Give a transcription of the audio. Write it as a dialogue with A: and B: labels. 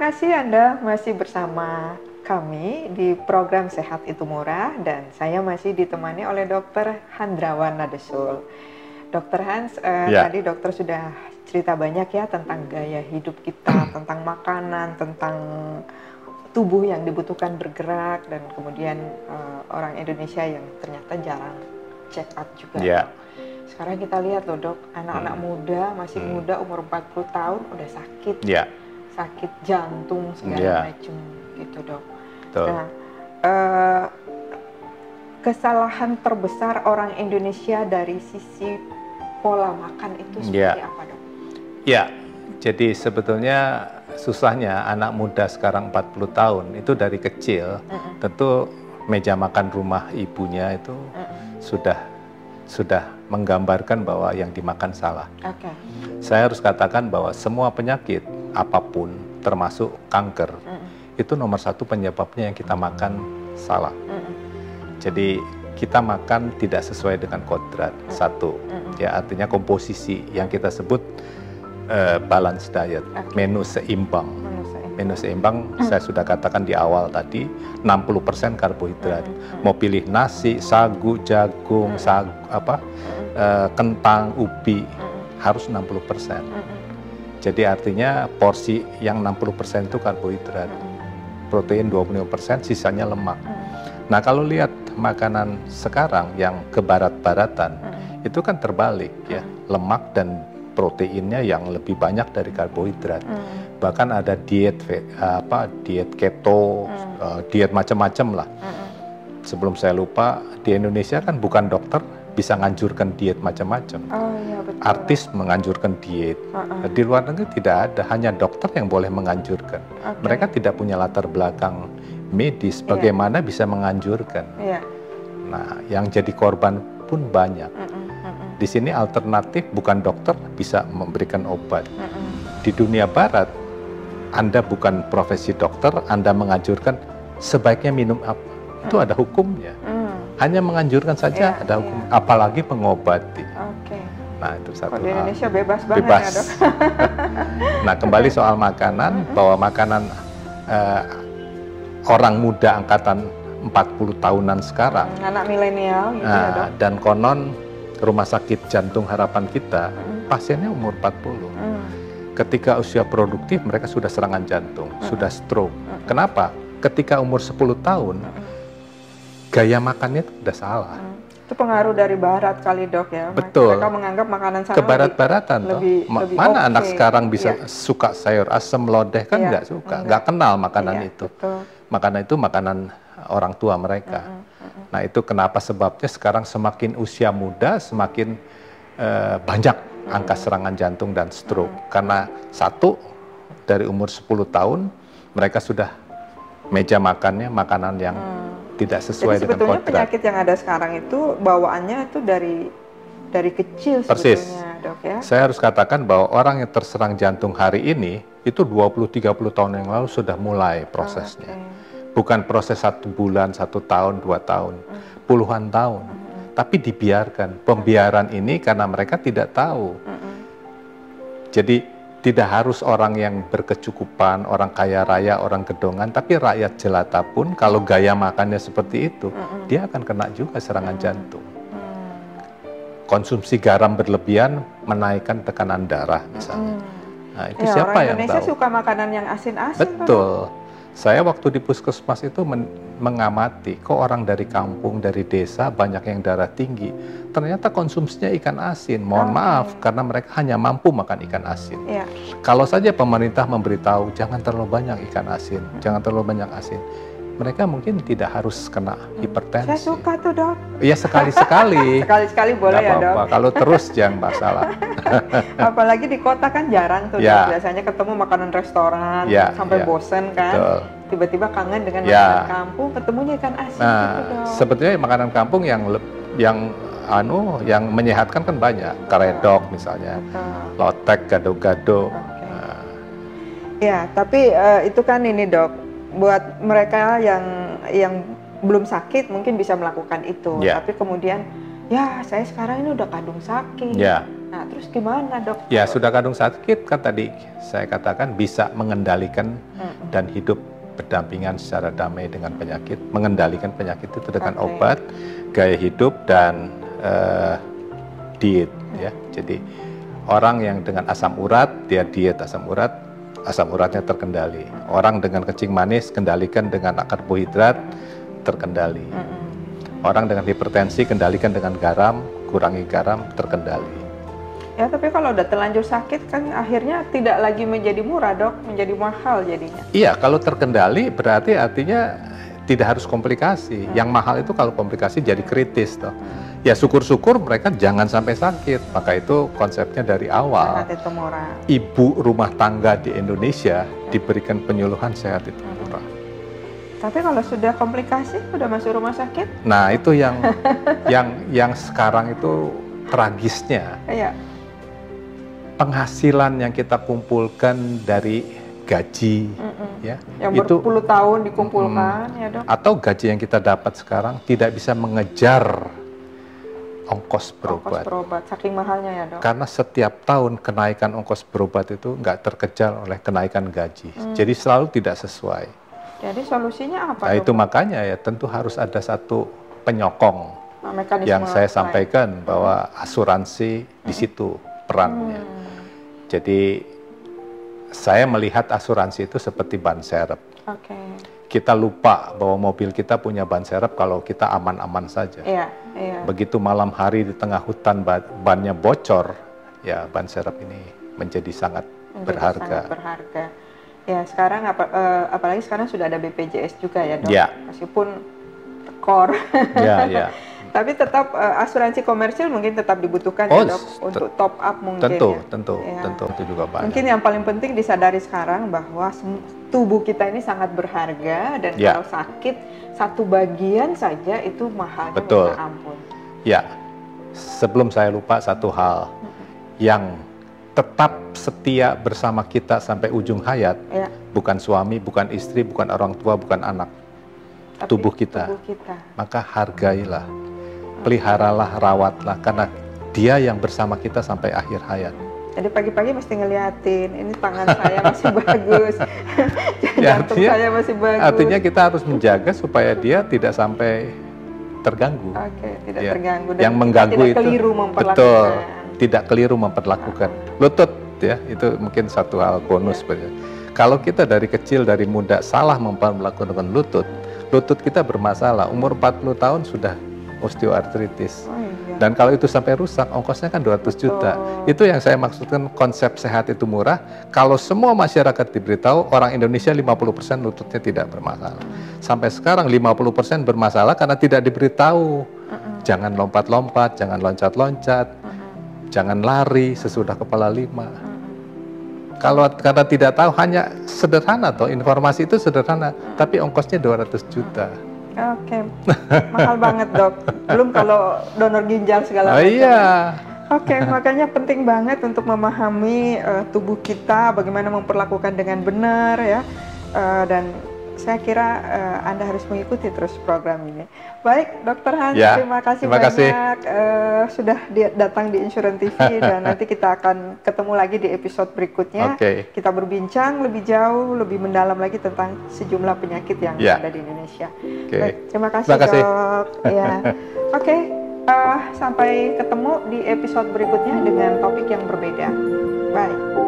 A: kasih Anda masih bersama kami di program Sehat Itu Murah dan saya masih ditemani oleh Dr. Handrawan Nadesul. Dr. Hans, tadi dokter sudah cerita banyak ya tentang gaya hidup kita, tentang makanan, tentang tubuh yang dibutuhkan bergerak dan kemudian orang Indonesia yang ternyata jarang check up juga. Sekarang kita lihat loh dok, anak-anak muda, masih muda umur 40 tahun udah sakit. Sakit jantung segala macam gitu dok. Nah, kesalahan terbesar orang Indonesia dari sisi pola makan itu seperti apa dok?
B: Ya, jadi sebetulnya susahnya anak muda sekarang 40 tahun itu dari kecil tentu meja makan rumah ibunya itu sudah menggambarkan bahwa yang dimakan salah. Saya harus katakan bahwa semua penyakit apapun termasuk kanker itu nomor satu penyebabnya yang kita makan salah. Jadi kita makan tidak sesuai dengan kodrat satu, ya artinya komposisi yang kita sebut balance diet, menu seimbang. Menu seimbang saya sudah katakan di awal tadi 60% karbohidrat. Mau pilih nasi, sagu, jagung, kentang, ubi harus 60%. Jadi artinya porsi yang 60% itu karbohidrat, protein 25%, sisanya lemak. Nah kalau lihat makanan sekarang yang ke barat-baratan, itu kan terbalik ya, lemak dan proteinnya yang lebih banyak dari karbohidrat. Bahkan ada diet keto, diet macam-macam lah. Sebelum saya lupa, di Indonesia kan bukan dokter bisa nganjurkan diet macam-macam. Artis menganjurkan diet. Di luar negeri tidak ada, hanya dokter yang boleh menganjurkan. Mereka tidak punya latar belakang medis, bagaimana bisa menganjurkan. Nah, yang jadi korban pun banyak. Di sini alternatif bukan dokter bisa memberikan obat. Di dunia barat, Anda bukan profesi dokter, Anda menganjurkan sebaiknya minum apa. Itu ada hukumnya. Hanya menganjurkan saja ada hukum, apalagi mengobati. Nah itu satu hal.
A: Di Indonesia bebas banget ya dok.
B: Nah kembali soal makanan, bahwa makanan orang muda angkatan 40 tahunan sekarang,
A: anak milenial gitu ya dok.
B: Dan konon rumah sakit jantung harapan kita, pasiennya umur 40. Ketika usia produktif mereka sudah serangan jantung, sudah stroke. Kenapa? Ketika umur 10 tahun, gaya makannya itu udah salah.
A: Itu pengaruh dari barat kali dok ya.
B: Betul.
A: Mereka menganggap makanan sana
B: kebarat-baratan
A: lebih
B: mana anak sekarang bisa suka sayur asem lodeh kan nggak suka, nggak kenal makanan itu. Makanan itu makanan orang tua mereka. Nah itu kenapa sebabnya sekarang semakin usia muda semakin banyak angka serangan jantung dan stroke. Karena satu, dari umur 10 tahun mereka sudah meja makannya makanan yang tidak sesuai dengan kodrat.
A: Sebetulnya penyakit yang ada sekarang itu bawaannya itu dari kecil sebetulnya dok ya.
B: Saya harus katakan bahwa orang yang terserang jantung hari ini itu 20-30 tahun yang lalu sudah mulai prosesnya. Bukan proses 1 bulan, 1 tahun, 2 tahun, puluhan tahun. Tapi dibiarkan. Pembiaran ini karena mereka tidak tahu. Jadi tidak harus orang yang berkecukupan, orang kaya raya, orang gedongan, tapi rakyat jelata pun kalau gaya makannya seperti itu, dia akan kena juga serangan jantung. Konsumsi garam berlebihan menaikkan tekanan darah misalnya. Nah, itu siapa yang tahu?
A: Orang Indonesia suka makanan yang asin-asin.
B: Betul. Saya waktu di puskesmas itu mengamati, kok orang dari kampung, dari desa banyak yang darah tinggi. Ternyata konsumsinya ikan asin. Mohon maaf, karena mereka hanya mampu makan ikan asin. Kalau saja pemerintah memberitahu, jangan terlalu banyak ikan asin, jangan terlalu banyak asin. Mereka mungkin tidak harus kena hipertensi.
A: Saya suka tuh dok.
B: Iya sekali-sekali.
A: Sekali-sekali boleh ya dok.
B: Kalau terus jangan masalah.
A: Apalagi di kota kan jarang tuh dok. Biasanya ketemu makanan restoran sampai bosen kan. Tiba-tiba kangen dengan makanan kampung, ketemunya ikan asin gitu dok. Sebetulnya
B: makanan kampung yang menyehatkan kan banyak. Karedok misalnya, lotek, gado-gado.
A: Ya, tapi itu kan ini dok. Buat mereka yang belum sakit mungkin bisa melakukan itu, tapi kemudian ya saya sekarang ini udah kadung sakit, Nah, terus gimana dok?
B: Ya, sudah kadung sakit kan tadi saya katakan bisa mengendalikan dan hidup berdampingan secara damai dengan penyakit, mengendalikan penyakit itu dengan obat, gaya hidup dan diet ya. Jadi orang yang dengan asam urat dia diet asam uratnya terkendali. Orang dengan kencing manis kendalikan dengan karbohidrat terkendali. Orang dengan hipertensi kendalikan dengan garam, kurangi garam terkendali.
A: Ya, tapi kalau udah terlanjur sakit kan akhirnya tidak lagi menjadi murah dok, menjadi mahal jadinya.
B: Iya, kalau terkendali berarti artinya tidak harus komplikasi. Yang mahal itu kalau komplikasi jadi kritis toh. Ya syukur-syukur mereka jangan sampai sakit. Maka itu konsepnya dari awal.
A: Sehat itu murah.
B: Ibu rumah tangga di Indonesia diberikan penyuluhan sehat itu murah.
A: Tapi kalau sudah komplikasi, sudah masuk rumah sakit?
B: Nah itu yang sekarang itu tragisnya.
A: Iya.
B: Penghasilan yang kita kumpulkan dari gaji, ya,
A: yang itu berpuluh tahun dikumpulkan, ya dok.
B: Atau gaji yang kita dapat sekarang tidak bisa mengejar ongkos berobat.
A: Saking mahalnya ya dok.
B: Karena setiap tahun kenaikan ongkos berobat itu nggak terkejar oleh kenaikan gaji, jadi selalu tidak sesuai.
A: Jadi solusinya apa?
B: Nah itu makanya ya tentu harus ada satu penyokong yang saya sampaikan bahwa asuransi di situ perannya. Jadi saya melihat asuransi itu seperti ban serep. Kita lupa bahwa mobil kita punya ban serep kalau kita aman-aman saja. Begitu malam hari di tengah hutan bannya bocor, ya ban serep ini menjadi sangat berharga.
A: Ya sekarang apalagi sekarang sudah ada BPJS juga ya dok. Meskipun core. Ya. Tapi tetap asuransi komersil mungkin tetap dibutuhkan ya dok, untuk top up mungkin.
B: Tentu itu juga banyak.
A: Mungkin yang paling penting disadari sekarang bahwa tubuh kita ini sangat berharga dan kalau sakit satu bagian saja itu mahalnya minta ampun.
B: Ya, sebelum saya lupa satu hal yang tetap setia bersama kita sampai ujung hayat, bukan suami, bukan istri, bukan orang tua, bukan anak, tapi tubuh kita. Maka hargailah. Peliharalah, rawatlah, karena dia yang bersama kita sampai akhir hayat.
A: Jadi pagi-pagi mesti ngeliatin, ini tangan saya masih bagus, jantung saya masih bagus.
B: Artinya kita harus menjaga supaya dia tidak sampai terganggu.
A: Tidak terganggu. Dan
B: yang mengganggu
A: tidak
B: itu
A: keliru memperlakukan.
B: Tidak keliru memperlakukan. Lutut ya, itu mungkin satu hal bonus. Kalau kita dari kecil, dari muda salah memperlakukan lutut kita bermasalah. Umur 40 tahun sudah osteoartritis. Dan kalau itu sampai rusak, ongkosnya kan 200 juta. Itu yang saya maksudkan konsep sehat itu murah. Kalau semua masyarakat diberitahu, orang Indonesia 50% lututnya tidak bermasalah. Sampai sekarang 50% bermasalah karena tidak diberitahu. Jangan lompat-lompat, jangan loncat-loncat, jangan lari sesudah kepala 5. Karena tidak tahu, hanya sederhana toh, informasi itu sederhana, tapi ongkosnya 200 juta.
A: Mahal banget dok. Belum kalau donor ginjal segala macam. Makanya penting banget untuk memahami tubuh kita, bagaimana memperlakukan dengan benar ya. Dan saya kira Anda harus mengikuti terus program ini. Baik, Dr. Hans, terima kasih banyak sudah datang di Insurance TV dan nanti kita akan ketemu lagi di episode berikutnya. Kita berbincang lebih jauh, lebih mendalam lagi tentang sejumlah penyakit yang ada di Indonesia. Baik, terima kasih dok. Sampai ketemu di episode berikutnya dengan topik yang berbeda. Bye.